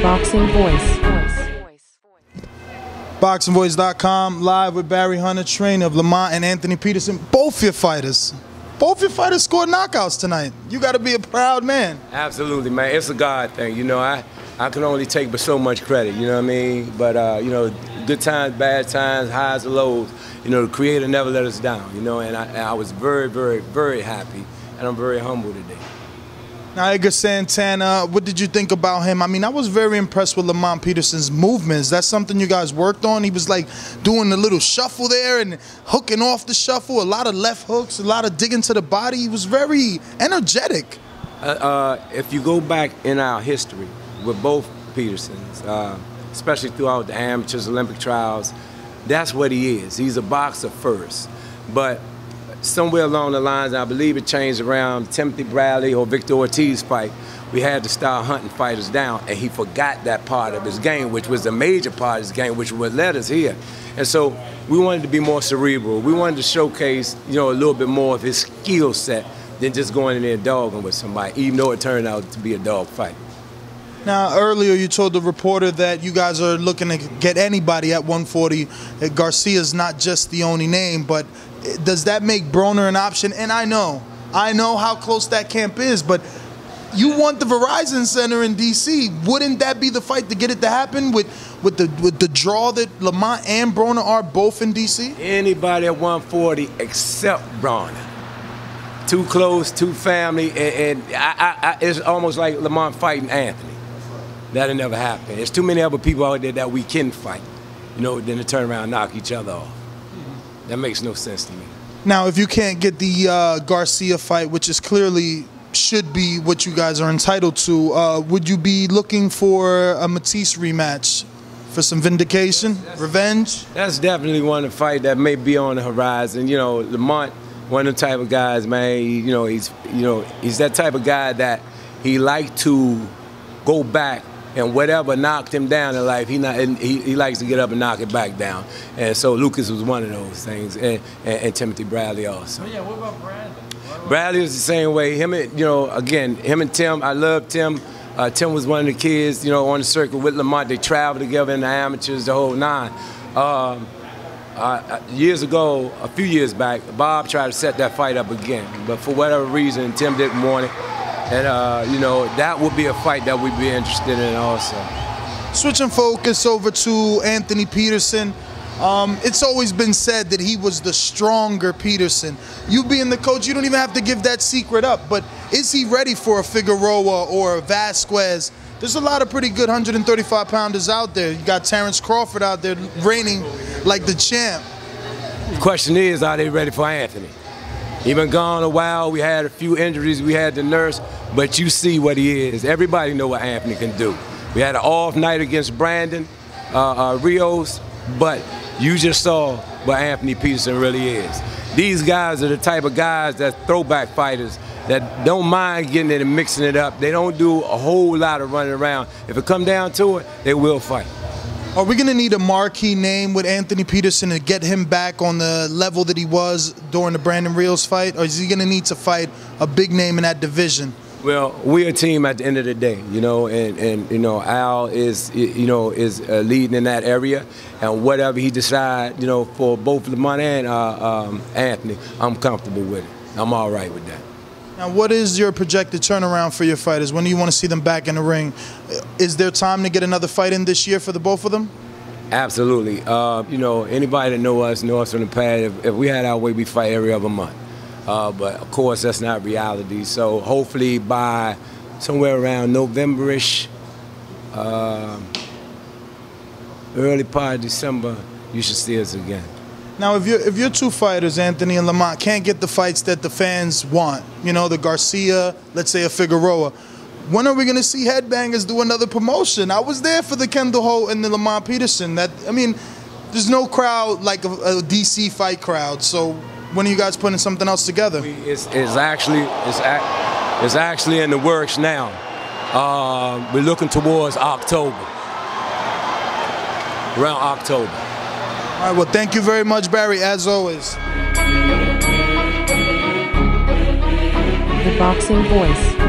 Boxing Voice. BoxingVoice.com, live with Barry Hunter, trainer of Lamont and Anthony Peterson. Both your fighters scored knockouts tonight. You got to be a proud man. Absolutely, man. It's a God thing. You know, I can only take but so much credit, you know what I mean? But, you know, good times, bad times, highs and lows, you know, the Creator never let us down, you know, and I was very, very, very happy, and I'm very humble today. Now, Edgar Santana, what did you think about him? I mean, I was very impressed with Lamont Peterson's movements. That's something you guys worked on. He was like doing a little shuffle there and hooking off the shuffle, a lot of left hooks, a lot of digging to the body. He was very energetic. If you go back in our history with both Petersons, especially throughout the amateurs, Olympic trials, that's what he is. He's a boxer first. But somewhere along the lines, I believe it changed around Timothy Bradley or Victor Ortiz fight, we had to start hunting fighters down, and he forgot that part of his game, which was a major part of his game, which would let us here. And so we wanted to be more cerebral. We wanted to showcase, you know, a little bit more of his skill set than just going in there and dogging with somebody, even though it turned out to be a dog fight. Now, earlier you told the reporter that you guys are looking to get anybody at 140. Garcia's not just the only name, but does that make Broner an option? And I know how close that camp is, but you want the Verizon Center in D.C. Wouldn't that be the fight to get it to happen with the draw that Lamont and Broner are both in D.C.? Anybody at 140 except Broner. Too close, too family, and it's almost like Lamont fighting Anthony. That'll never happen. There's too many other people out there that we can fight, you know, then to turn around and knock each other off. That makes no sense to me. Now, if you can't get the Garcia fight, which is clearly should be what you guys are entitled to, would you be looking for a Matisse rematch for some vindication, revenge? That's definitely one of the fight that may be on the horizon. You know, Lamont, one of the type of guys, man. He's that type of guy that he like to go back. And whatever knocked him down in life, he likes to get up and knock it back down. And so Lucas was one of those things, and Timothy Bradley also. Oh yeah, what about Brandon? Bradley was the same way. Him and Tim, I love Tim. Tim was one of the kids, you know, on the circuit with Lamont. They traveled together in the amateurs, the whole nine. Years ago, a few years back, Bob tried to set that fight up again. But for whatever reason, Tim didn't want it. And, you know, that would be a fight that we'd be interested in also. Switching focus over to Anthony Peterson. It's always been said that he was the stronger Peterson. You being the coach, you don't even have to give that secret up. But is he ready for a Figueroa or a Vasquez? There's a lot of pretty good 135-pounders out there. You got Terrence Crawford out there reigning like the champ. The question is, are they ready for Anthony? He been gone a while. We had a few injuries. We had to nurse, but you see what he is. Everybody know what Anthony can do. We had an off night against Brandon Rios, but you just saw what Anthony Peterson really is. These guys are the type of guys that throwback fighters that don't mind getting it and mixing it up. They don't do a whole lot of running around. If it come down to it, they will fight. Are we going to need a marquee name with Anthony Peterson to get him back on the level that he was during the Brandon Rios fight? Or is he going to need to fight a big name in that division? Well, we're a team at the end of the day, you know, and you know, Al is, you know, is leading in that area. And whatever he decides, you know, for both Lamont and Anthony, I'm comfortable with it. I'm all right with that. Now, what is your projected turnaround for your fighters? When do you want to see them back in the ring? Is there time to get another fight in this year for the both of them? Absolutely. You know, anybody that knows us from the past, if we had our way, we fight every other month. But, of course, that's not reality. So, hopefully, by somewhere around November-ish, early part of December, you should see us again. Now, if your two fighters, Anthony and Lamont, can't get the fights that the fans want, you know, the Garcia, let's say a Figueroa, when are we going to see Headbangers do another promotion? I was there for the Kendall Holt and the Lamont Peterson. I mean, there's no crowd like a DC fight crowd. So when are you guys putting something else together? It's actually in the works now. We're looking towards October, around October. All right, well, thank you very much, Barry, as always. The Boxing Voice.